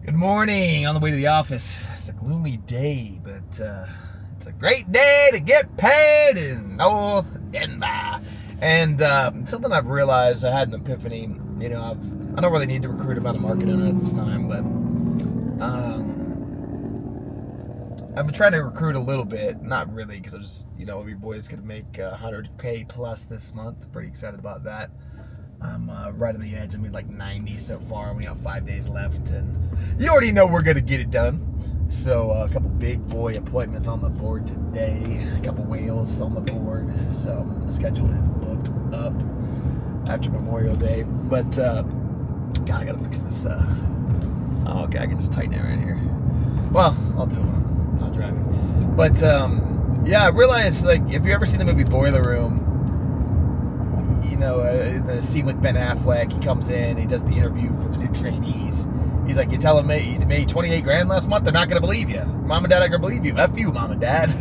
Good morning. On the way to the office. It's a gloomy day, but it's a great day to get paid in North Denver. And something I've realized, I had an epiphany. I don't really need to recruit about a market owner at this time, but I've been trying to recruit a little bit. Not really, because I just, every boy's gonna make 100K plus this month. Pretty excited about that. I'm right on the edge. I mean, like 90 so far. We have 5 days left, and you already know we're gonna get it done. So a couple big boy appointments on the board today. A couple whales on the board. So my schedule is booked up after Memorial Day. But God, I gotta fix this. Okay, I can just tighten it right here. Well, I'll do it when I'm not driving. But yeah, I realized, like, if you ever seen the movie Boiler Room, the scene with Ben Affleck, he comes in, he does the interview for the new trainees. He's like, you tell them you made 28 grand last month, they're not going to believe you. Mom and Dad aren't going to believe you. F you, Mom and Dad.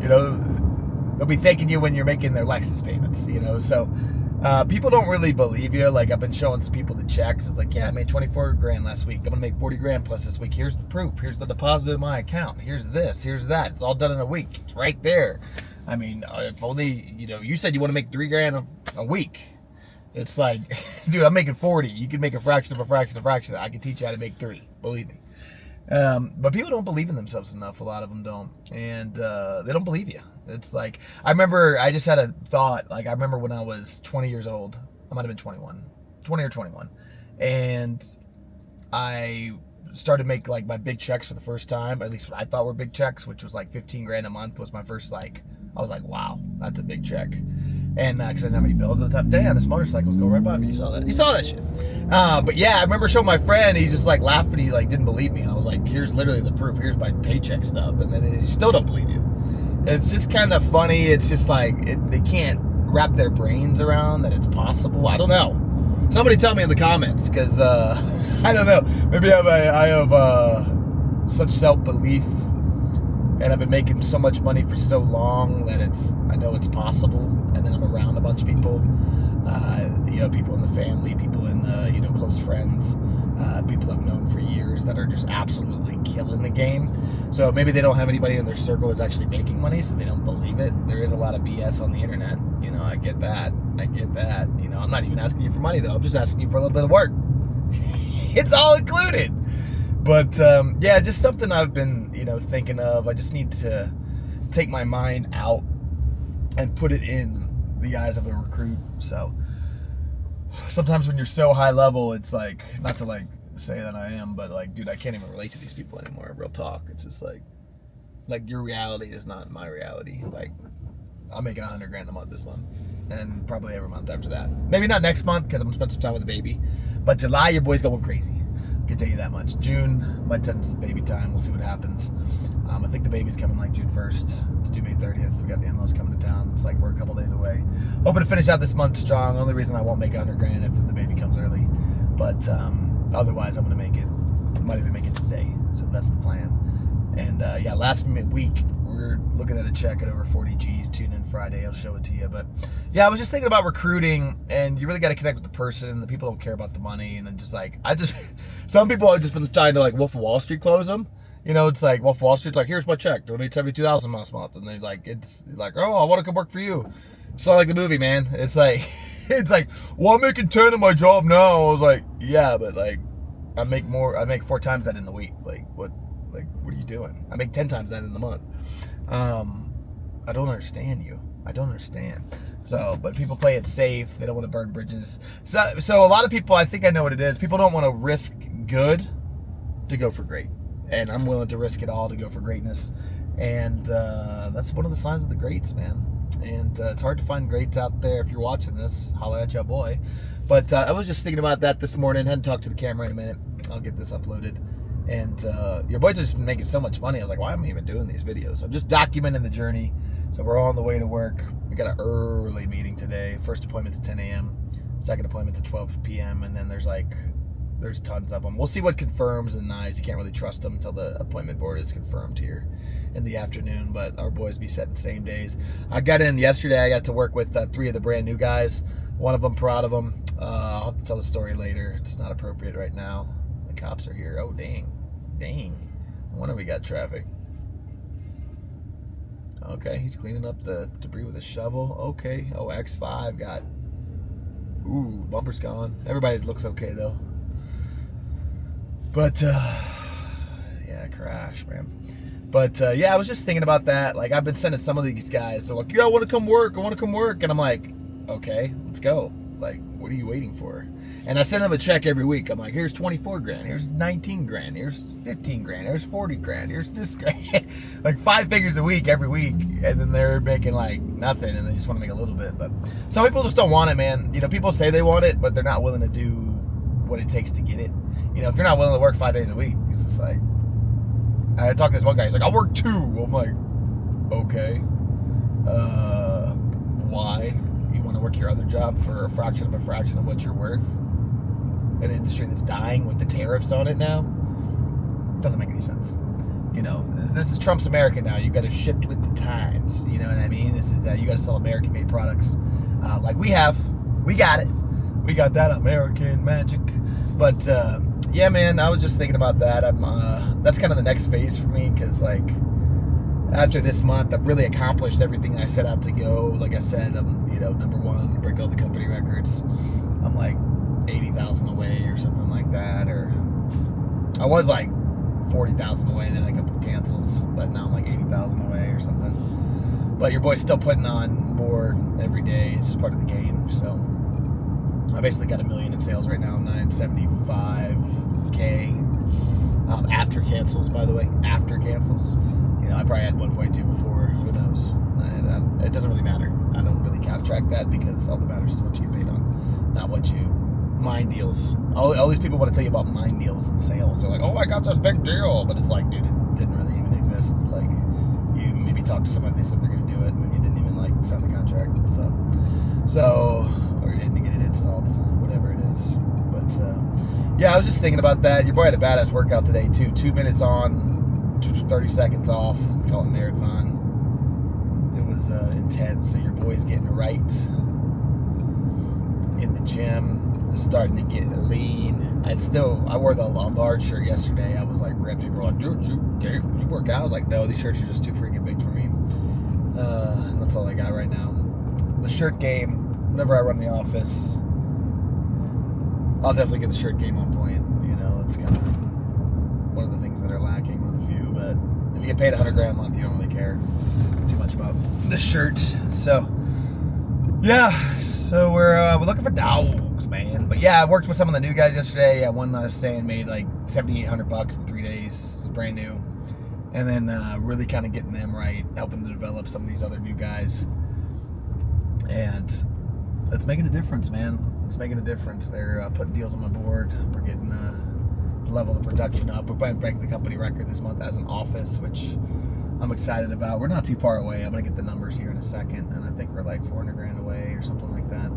They'll be thanking you when you're making their Lexus payments, So people don't really believe you. Like, I've been showing some people the checks. It's like, yeah, I made 24 grand last week. I'm going to make 40 grand plus this week. Here's the proof. Here's the deposit in my account. Here's this. Here's that. It's all done in a week. It's right there. I mean, if only, you said you want to make 3 grand a week. It's like, dude, I'm making 40. You can make a fraction of a fraction of a fraction. I can teach you how to make 3. Believe me. But people don't believe in themselves enough. A lot of them don't. And they don't believe you. It's like, I remember, I just had a thought. Like, I remember when I was 20 years old. I might have been 20 or 21. And I started to make, like, my big checks for the first time. At least what I thought were big checks, which was like 15 grand a month was my first, like, I was like, wow, that's a big check. And because I didn't have any bills at the time. Damn, this motorcycle's going right by me. You saw that? You saw that shit. But yeah, I remember showing my friend. He's just like laughing. He like didn't believe me. And I was like, here's literally the proof. Here's my paycheck stub. And then they still don't believe you. It's just kind of funny. It's just like they can't wrap their brains around that it's possible. I don't know. Somebody tell me in the comments, because I don't know. Maybe I have such self-belief, and I've been making so much money for so long that I know it's possible. And then I'm around a bunch of people, people in the family, people in the, close friends, people I've known for years that are just absolutely killing the game. So maybe they don't have anybody in their circle that's actually making money, so they don't believe it. There is a lot of BS on the internet. I get that. I'm not even asking you for money, though. I'm just asking you for a little bit of work. It's all included. But yeah, just something I've been, thinking of. I just need to take my mind out and put it in the eyes of a recruit. So sometimes when you're so high level, it's like, not to like say that I am, but like, dude, I can't even relate to these people anymore. Real talk. It's just like your reality is not my reality. Like, I'm making 100 grand a month this month, and probably every month after that. Maybe not next month, because I'm gonna spend some time with the baby, but July, your boy's going crazy. I can tell you that much. June might tend to some baby time. We'll see what happens. I think the baby's coming like June 1st. It's due May 30th. We got the in-laws coming to town. It's like we're a couple days away. Hoping to finish out this month strong. The only reason I won't make 100 grand if the baby comes early. But otherwise, I'm going to make it. I might even make it today. So that's the plan. And yeah, last week, we're looking at a check at over 40 G's. Tune in Friday. I'll show it to you. But yeah, I was just thinking about recruiting, and you really got to connect with the person. The people don't care about the money. And then just like, some people have just been trying to like Wolf of Wall Street close them. It's like Wolf of Wall Street's like, here's my check. Donate $72,000 last month. And they're like, it's like, oh, I want to come work for you. It's not like the movie, man. It's like, well, I'm making 10 in my job now. I was like, yeah, but like, I make 4 times that in the week. Like, what are you doing? I make 10 times that in the month. I don't understand you. I don't understand. So, but people play it safe. They don't want to burn bridges. So a lot of people, I think I know what it is. People don't want to risk good to go for great. And I'm willing to risk it all to go for greatness. And that's one of the signs of the greats, man. And it's hard to find greats out there. If you're watching this, holler at your boy. But I was just thinking about that this morning. Hadn't talked to the camera in a minute. I'll get this uploaded. And your boys are just making so much money. I was like, why am I even doing these videos? I'm just documenting the journey. So we're all on the way to work. We got an early meeting today. First appointment's at 10 a.m. Second appointment's at 12 p.m. And then there's tons of them. We'll see what confirms and denies. You can't really trust them until the appointment board is confirmed here in the afternoon. But our boys be setting same days. I got in yesterday. I got to work with 3 of the brand new guys. One of them, proud of them. I'll have to tell the story later. It's not appropriate right now. Cops are here. Oh, dang. Dang. No wonder we got traffic. Okay, he's cleaning up the debris with a shovel. Okay. Oh, X5 got... Ooh, bumper's gone. Everybody's looks okay, though. But, yeah, crash, man. But, yeah, I was just thinking about that. Like, I've been sending some of these guys. They're like, yeah, I want to come work. I want to come work. And I'm like, okay, let's go. Like, what are you waiting for? And I send them a check every week. I'm like, here's 24 grand. Here's 19 grand. Here's 15 grand. Here's 40 grand. Here's this grand. Like 5 figures a week every week. And then they're making like nothing and they just want to make a little bit. But some people just don't want it, man. You know, people say they want it, but they're not willing to do what it takes to get it. You know, if you're not willing to work 5 days a week, it's just like, I talked to this one guy. He's like, I'll work 2. I'm like, okay. Why? You want to work your other job for a fraction of what you're worth? An industry that's dying with the tariffs on it now? Doesn't make any sense. You know, this is Trump's America now. You got to shift with the times. You know what I mean? This is you got to sell American-made products, like we have. We got it. We got that American magic. But yeah, man, I was just thinking about that. That's kind of the next phase for me because, like, after this month, I've really accomplished everything I set out to go. Like I said, you know, number 1, break all the company records. I'm like 80,000 away or something like that, or I was like 40,000 away, then I got cancels, but now I'm like 80,000 away or something. But your boy's still putting on more every day. It's just part of the game. So I basically got $1 million in sales right now, 975K after cancels, by the way, after cancels. You know, I probably had 1.2 before. Who knows? It doesn't really matter. I don't really track that because all that matters is what you get paid on, not what you mind deals. All these people want to tell you about mind deals and sales. They're like, oh, I got this big deal. But it's like, dude, it didn't really even exist. Like, you maybe talked to somebody, they said they're going to do it, and then you didn't even, like, sign the contract. What's up? So, or you didn't get it installed, whatever it is. But, yeah, I was just thinking about that. Your boy had a badass workout today, too. 2 minutes on, 30 seconds off. They call it marathon. It was intense. So your boy's getting right in the gym. Starting to get lean. I wore the large shirt yesterday. I was like ripped. People were like, dude, you work out? I was like, no, these shirts are just too freaking big for me. That's all I got right now. The shirt game, whenever I run the office, I'll definitely get the shirt game on point. You know, it's kind of one of the things that are lacking, one of the few. But if you get paid $100 grand a month, you don't really care too much about the shirt. So, yeah. So we're looking for dogs, man. But yeah, I worked with some of the new guys yesterday. One I was saying made like $7,800 in 3 days. It was brand new. And then really kind of getting them right, helping to develop some of these other new guys. And it's making a difference, man. It's making a difference. They're putting deals on my board. We're getting the level of production up. We're breaking the company record this month as an office, which I'm excited about. We're not too far away. I'm going to get the numbers here in a second. And I think we're like 400 grand away or something like that.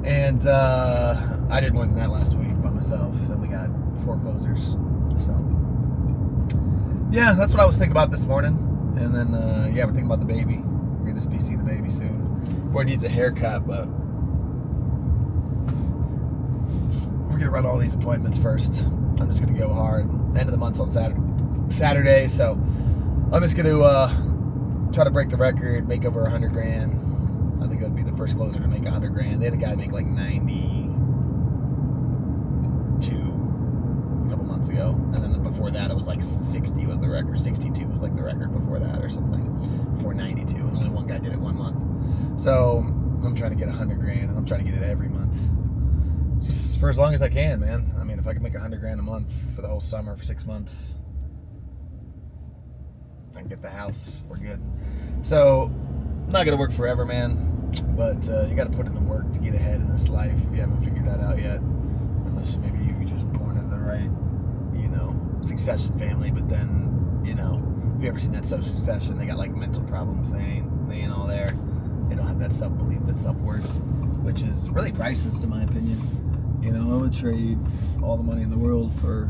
And I did more than that last week by myself. And we got 4 closers. So, yeah, that's what I was thinking about this morning. And then, yeah, we're thinking about the baby. We're going to just be seeing the baby soon. Boy needs a haircut, but we're going to run all these appointments first. I'm just going to go hard. End of the month's on Saturday, so I'm just going to try to break the record, make over 100 grand. I think that'd be the first closer to make 100 grand. They had a guy make like 92 a couple months ago. And then before that, it was like 60 was the record. 62 was like the record before that or something. Before 92. And only one guy did it 1 month. So I'm trying to get 100 grand, and I'm trying to get it every month. Just for as long as I can, man. I mean, if I can make 100 grand a month for the whole summer for 6 months, I can get the house. We're good. So, I'm not gonna work forever, man. But you got to put in the work to get ahead in this life. If you haven't figured that out yet, unless maybe you're just born in the right, you know, succession family. But then, you know, if you ever seen that social succession, they got like mental problems. They ain't all there. They don't have that self-belief, that self-worth, which is really priceless in my opinion. You know, I would trade all the money in the world for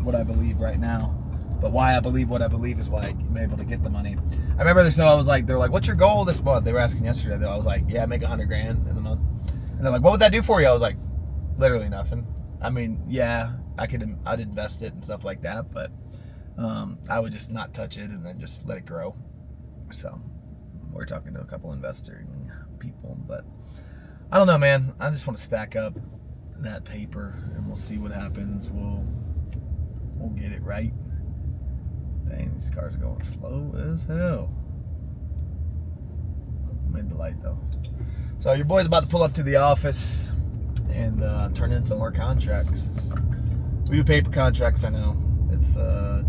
what I believe right now. But why I believe what I believe is why I'm able to get the money. I remember they're like, what's your goal this month? They were asking yesterday. I was like, yeah, make 100 grand in the month. And they're like, what would that do for you? I was like, literally nothing. I mean, yeah, I'd invest it and stuff like that, but I would just not touch it and then just let it grow. So we're talking to a couple investing people, but I don't know, man. I just want to stack up that paper and we'll see what happens. We'll get it right. Dang, these cars are going slow as hell. Made the light though. So your boy's about to pull up to the office and turn in some more contracts. We do paper contracts, I know. It's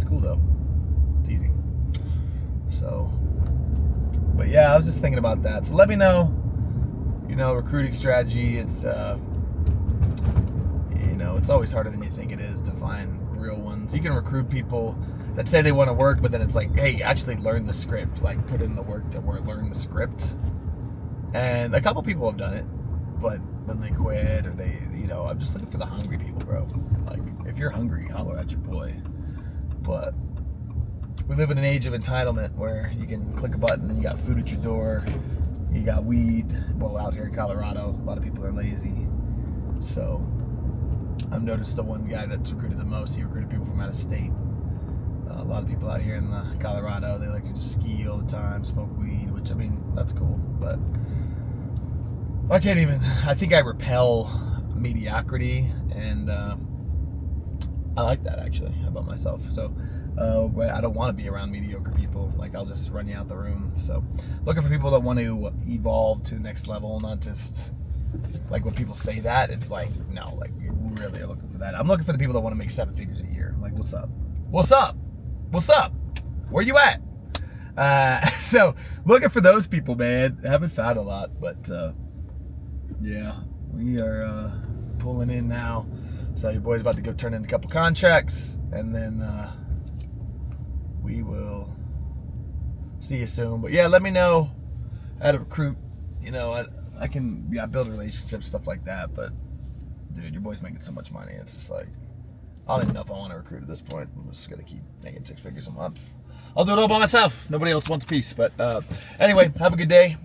cool though. It's easy. So, but yeah, I was just thinking about that. So let me know. Recruiting strategy. It's it's always harder than you think it is to find real ones. You can recruit people that say they want to work, but then it's like, hey, actually learn the script. Like put in the work to learn the script. And a couple people have done it, but then they quit or they, I'm just looking for the hungry people, bro. Like, if you're hungry, holler at your boy. But we live in an age of entitlement where you can click a button and you got food at your door. You got weed. Well, out here in Colorado, a lot of people are lazy. So I've noticed the one guy that's recruited the most, he recruited people from out of state. A lot of people out here in Colorado, they like to just ski all the time, smoke weed, which, I mean, that's cool. But I think I repel mediocrity, and I like that actually about myself. So I don't want to be around mediocre people. Like, I'll just run you out the room. So looking for people that want to evolve to the next level, not just like when people say that, it's like, no, like we really are looking for that. I'm looking for the people that want to make 7 figures a year. Like, what's up? What's up? What's up? Where you at? So looking for those people, man. Haven't found a lot, but yeah, we are pulling in now. So your boy's about to go turn in a couple contracts, and then we will see you soon. But yeah, let me know how to recruit. I can build relationships, stuff like that. But dude, your boy's making so much money. It's just like, I don't even know if I want to recruit at this point. I'm just gonna keep making 6 figures a month. I'll do it all by myself. Nobody else wants a piece. But anyway, have a good day.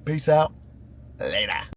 Peace out. Later.